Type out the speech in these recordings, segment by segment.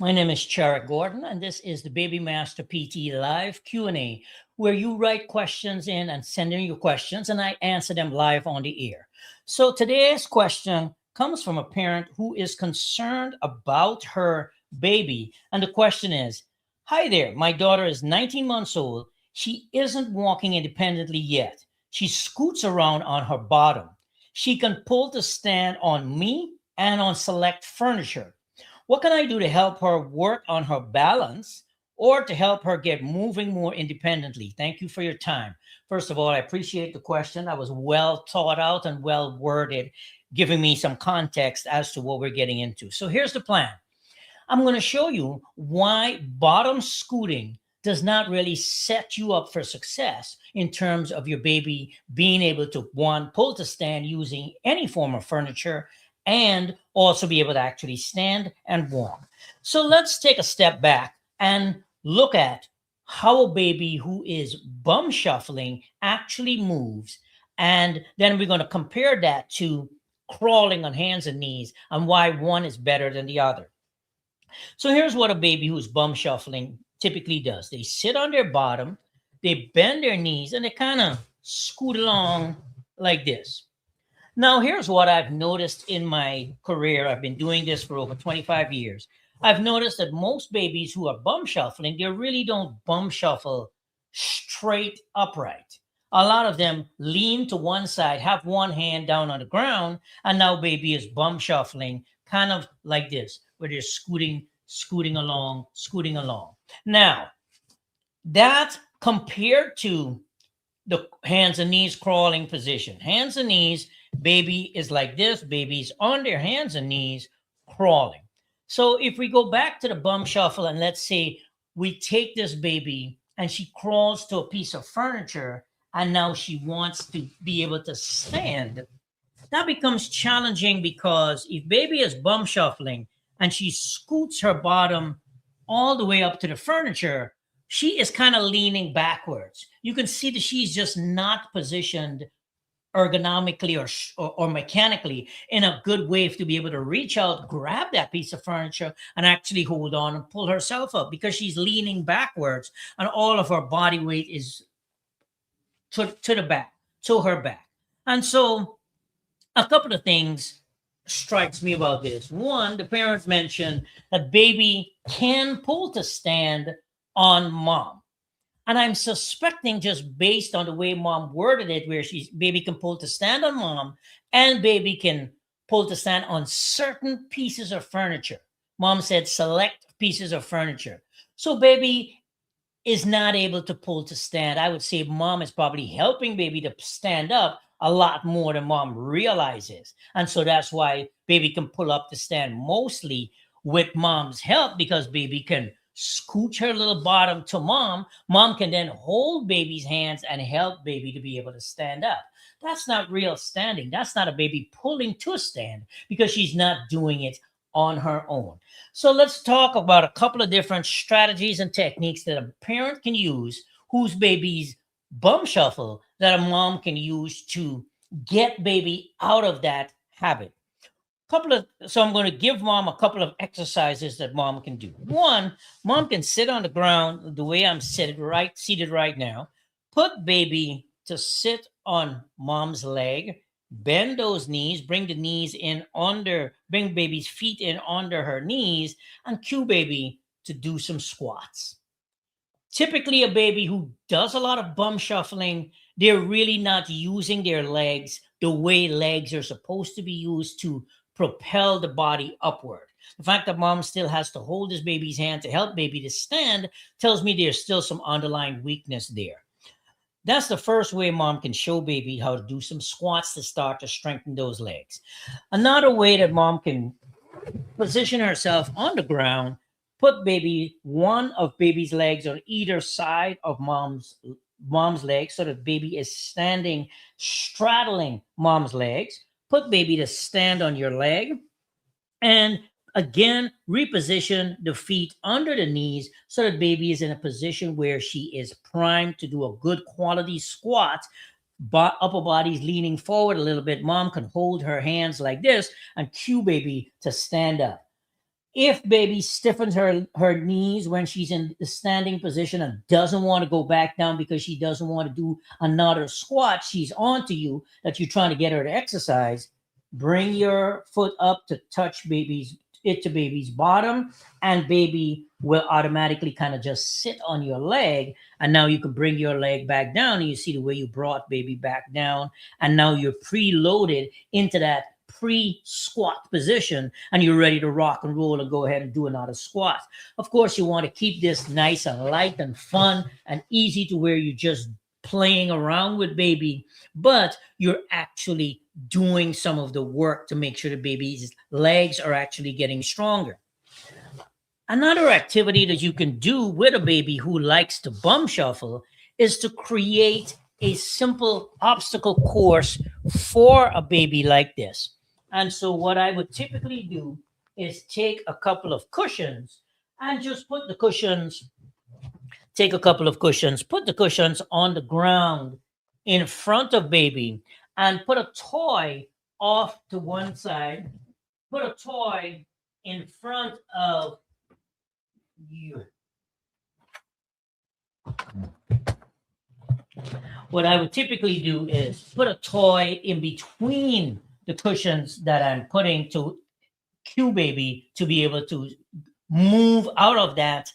My name is Cherrick Gordon, and this is the Baby Master PT Live Q&A, where you write questions in and send in your questions, and I answer them live on the air. So today's question comes from a parent who is concerned about her baby, and the question is, "Hi there, my daughter is 19 months old. She isn't walking independently yet. She scoots around on her bottom. She can pull the stand on me and on select furniture. What can I do to help her work on her balance or to help her get moving more independently? Thank you for your time." First of all, I appreciate the question. That was well thought out and well worded, giving me some context as to what we're getting into. So here's the plan. I'm going to show you why bottom scooting does not really set you up for success in terms of your baby being able to, one, pull to stand using any form of furniture and also be able to actually stand and walk. So let's take a step back and look at how a baby who is bum shuffling actually moves. And then we're going to compare that to crawling on hands and knees and why one is better than the other. So here's what a baby who's bum shuffling typically does. They sit on their bottom, they bend their knees, and they kind of scoot along like this. Now, here's what I've noticed in my career. I've been doing this for over 25 years. I've noticed that most babies who are bum shuffling, they really don't bum shuffle straight upright. A lot of them lean to one side, have one hand down on the ground, and now baby is bum shuffling kind of like this, where they're scooting along, scooting along. Now, that compared to the hands and knees crawling position. Hands and knees, baby is like this, baby's on their hands and knees crawling. So if we go back to the bum shuffle and let's say we take this baby and she crawls to a piece of furniture and now she wants to be able to stand, that becomes challenging because if baby is bum shuffling and she scoots her bottom all the way up to the furniture, she is kind of leaning backwards. You can see that she's just not positioned ergonomically or mechanically in a good way to be able to reach out, grab that piece of furniture, and actually hold on and pull herself up because she's leaning backwards and all of her body weight is to the back, to her back. And so a couple of things strikes me about this. One, the parents mentioned that baby can pull to stand on mom. And I'm suspecting just based on the way mom worded it, where she's baby can pull to stand on mom and baby can pull to stand on certain pieces of furniture. Mom said select pieces of furniture. So baby is not able to pull to stand. I would say mom is probably helping baby to stand up a lot more than mom realizes. And so that's why baby can pull up to stand mostly with mom's help because baby can scooch her little bottom to mom. Mom can then hold baby's hands and help baby to be able to stand up. That's not real standing. That's not a baby pulling to stand because she's not doing it on her own. So let's talk about a couple of different strategies and techniques that a parent can use whose baby's bum shuffle that a mom can use to get baby out of that habit. So I'm going to give mom a couple of exercises that mom can do. One, mom can sit on the ground the way I'm seated right now. Put baby to sit on mom's leg, bend those knees, bring baby's feet in under her knees, and cue baby to do some squats. Typically, a baby who does a lot of bum shuffling, they're really not using their legs the way legs are supposed to be used to propel the body upward. The fact that mom still has to hold this baby's hand to help baby to stand tells me there's still some underlying weakness there. That's the first way mom can show baby how to do some squats to start to strengthen those legs. Another way that mom can position herself on the ground, put baby one of baby's legs on either side of mom's legs so that baby is standing straddling mom's legs. Put baby to stand on your leg and again reposition the feet under the knees so that baby is in a position where she is primed to do a good quality squat. Upper body's leaning forward a little bit. Mom can hold her hands like this and cue baby to stand up. If baby stiffens her knees when she's in the standing position and doesn't want to go back down because she doesn't want to do another squat, she's on to you that you're trying to get her to exercise. Bring your foot up to touch baby's bottom, and baby will automatically kind of just sit on your leg. And now you can bring your leg back down, and you see the way you brought baby back down, and now you're preloaded into that pre-squat position, and you're ready to rock and roll and go ahead and do another squat. Of course, you want to keep this nice and light and fun and easy to where you're just playing around with baby, but you're actually doing some of the work to make sure the baby's legs are actually getting stronger. Another activity that you can do with a baby who likes to bum shuffle is to create a simple obstacle course for a baby like this. And so what I would typically do is take a couple of cushions and just put the cushions on the ground in front of baby, and put a toy off to one side, put a toy in front of you. What I would typically do is put a toy in between the cushions that I'm putting to cue baby to be able to move out of that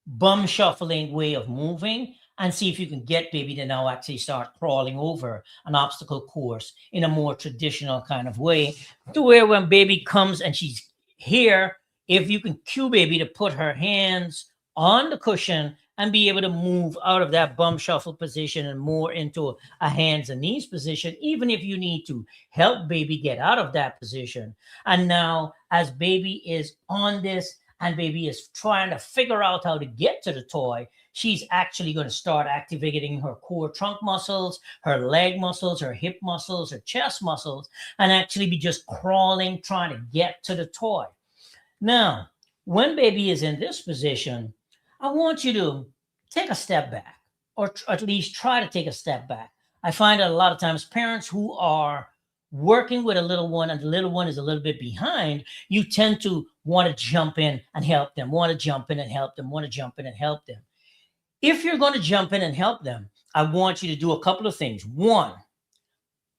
bum shuffling way of moving, and see if you can get baby to now actually start crawling over an obstacle course in a more traditional kind of way, to where when baby comes and she's here, if you can cue baby to put her hands on the cushion and be able to move out of that bum shuffle position and more into a hands and knees position, even if you need to help baby get out of that position. And now as baby is on this and baby is trying to figure out how to get to the toy, she's actually going to start activating her core trunk muscles, her leg muscles, her hip muscles, her chest muscles, and actually be just crawling, trying to get to the toy. Now, when baby is in this position, I want you to take a step back, or at least try to take a step back. I find that a lot of times parents who are working with a little one and the little one is a little bit behind, you tend to want to jump in and help them, want to jump in and help them, want to jump in and help them. If you're going to jump in and help them, I want you to do a couple of things. One,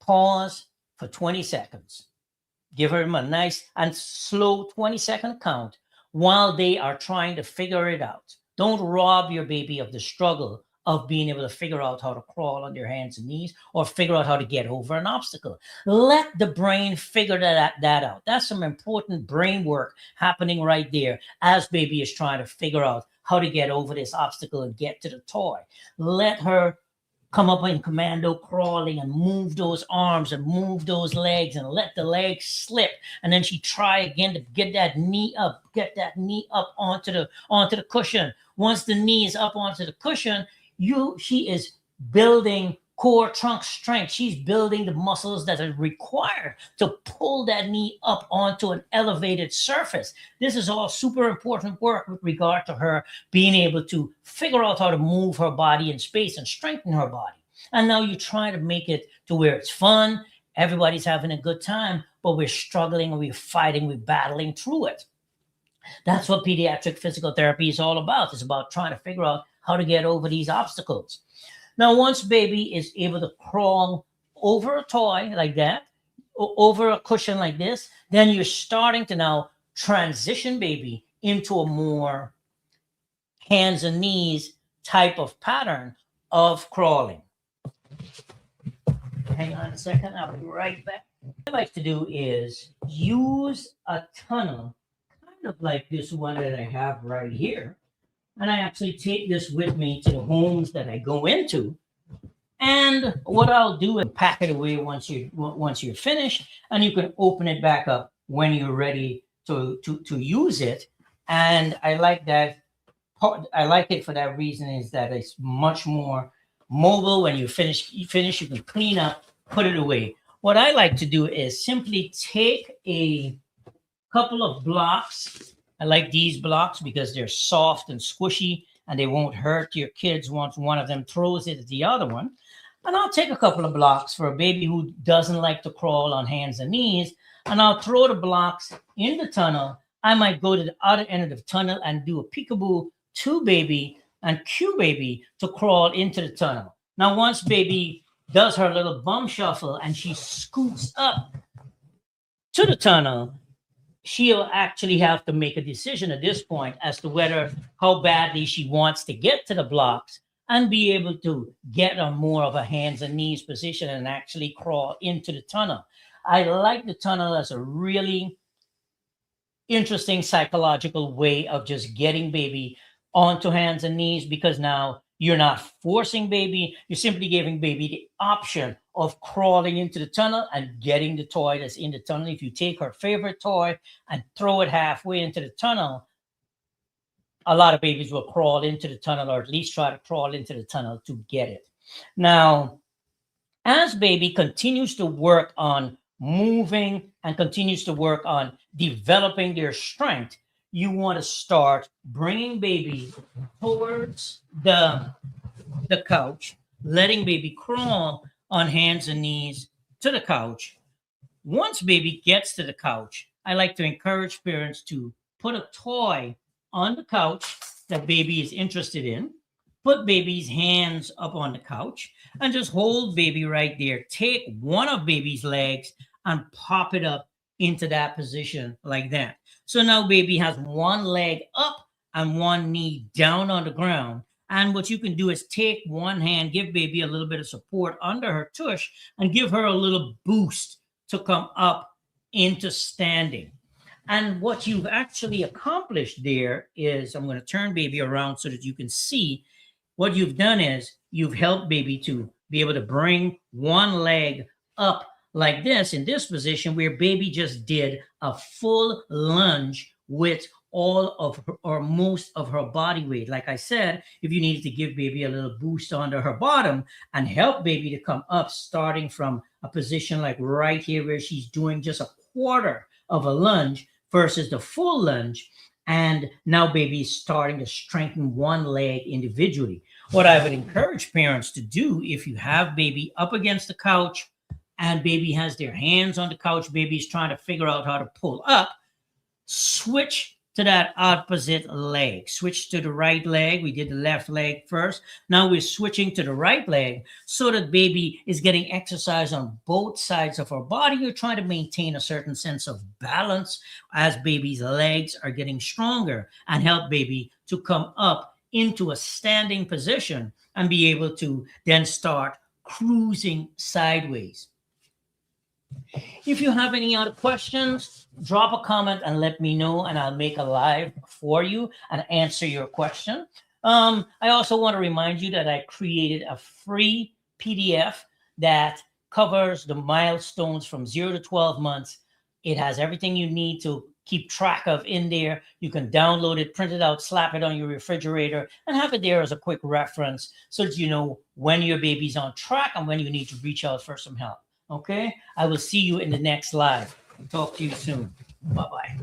pause for 20 seconds. Give them a nice and slow 20-second count while they are trying to figure it out. Don't rob your baby of the struggle of being able to figure out how to crawl on their hands and knees or figure out how to get over an obstacle. Let the brain figure that out. That's some important brain work happening right there as baby is trying to figure out how to get over this obstacle and get to the toy. Let her come up in commando crawling and move those arms and move those legs and let the legs slip. And then she try again to get that knee up onto the cushion. Once the knee is up onto the cushion, she is building core trunk strength. She's building the muscles that are required to pull that knee up onto an elevated surface. This is all super important work with regard to her being able to figure out how to move her body in space and strengthen her body. And now you're trying to make it to where it's fun, everybody's having a good time, but we're struggling, we're fighting, we're battling through it. That's what pediatric physical therapy is all about. It's about trying to figure out how to get over these obstacles. Now, once baby is able to crawl over a toy like that, over a cushion like this, then you're starting to now transition baby into a more hands and knees type of pattern of crawling. Hang on a second, I'll be right back. What I like to do is use a tunnel, kind of like this one that I have right here. And I actually take this with me to the homes that I go into. And what I'll do is pack it away once you're finished, and you can open it back up when you're ready to use it. And I like that. I like it for that reason, is that it's much more mobile. When you finish, you can clean up, put it away. What I like to do is simply take a couple of blocks. I like these blocks because they're soft and squishy and they won't hurt your kids once one of them throws it at the other one. And I'll take a couple of blocks for a baby who doesn't like to crawl on hands and knees, and I'll throw the blocks in the tunnel I might go to the other end of the tunnel and do a peekaboo to baby and cue baby to crawl into the tunnel. Now, once baby does her little bum shuffle and she scoots up to the tunnel, she'll actually have to make a decision at this point as to whether how badly she wants to get to the blocks and be able to get on more of a hands and knees position and actually crawl into the tunnel. I like the tunnel as a really interesting psychological way of just getting baby onto hands and knees, because now you're not forcing baby, you're simply giving baby the option of crawling into the tunnel and getting the toy that's in the tunnel. If you take her favorite toy and throw it halfway into the tunnel, a lot of babies will crawl into the tunnel, or at least try to crawl into the tunnel to get it. Now, as baby continues to work on moving and continues to work on developing their strength, you want to start bringing baby towards the couch, letting baby crawl on hands and knees to the couch. Once baby gets to the couch, I like to encourage parents to put a toy on the couch that baby is interested in, put baby's hands up on the couch, and just hold baby right there. Take one of baby's legs and pop it up into that position like that. So now baby has one leg up and one knee down on the ground. And what you can do is take one hand, give baby a little bit of support under her tush, and give her a little boost to come up into standing. And what you've actually accomplished there is, I'm going to turn baby around so that you can see what you've done is you've helped baby to be able to bring one leg up like this in this position, where baby just did a full lunge with all of her, or most of her body weight. Like I said, if you needed to give baby a little boost under her bottom and help baby to come up, starting from a position like right here where she's doing just a quarter of a lunge versus the full lunge, and now baby is starting to strengthen one leg individually. What I would encourage parents to do, if you have baby up against the couch and baby has their hands on the couch, baby's trying to figure out how to pull up, switch to that opposite leg. Switch to the right leg. We did the left leg first. Now we're switching to the right leg so that baby is getting exercise on both sides of her body. You're trying to maintain a certain sense of balance as baby's legs are getting stronger, and help baby to come up into a standing position and be able to then start cruising sideways. If you have any other questions, drop a comment and let me know, and I'll make a live for you and answer your question. I also want to remind you that I created a free PDF that covers the milestones from 0 to 12 months. It has everything you need to keep track of in there. You can download it, print it out, slap it on your refrigerator, and have it there as a quick reference so that you know when your baby's on track and when you need to reach out for some help. Okay, I will see you in the next live. Talk to you soon. Bye-bye.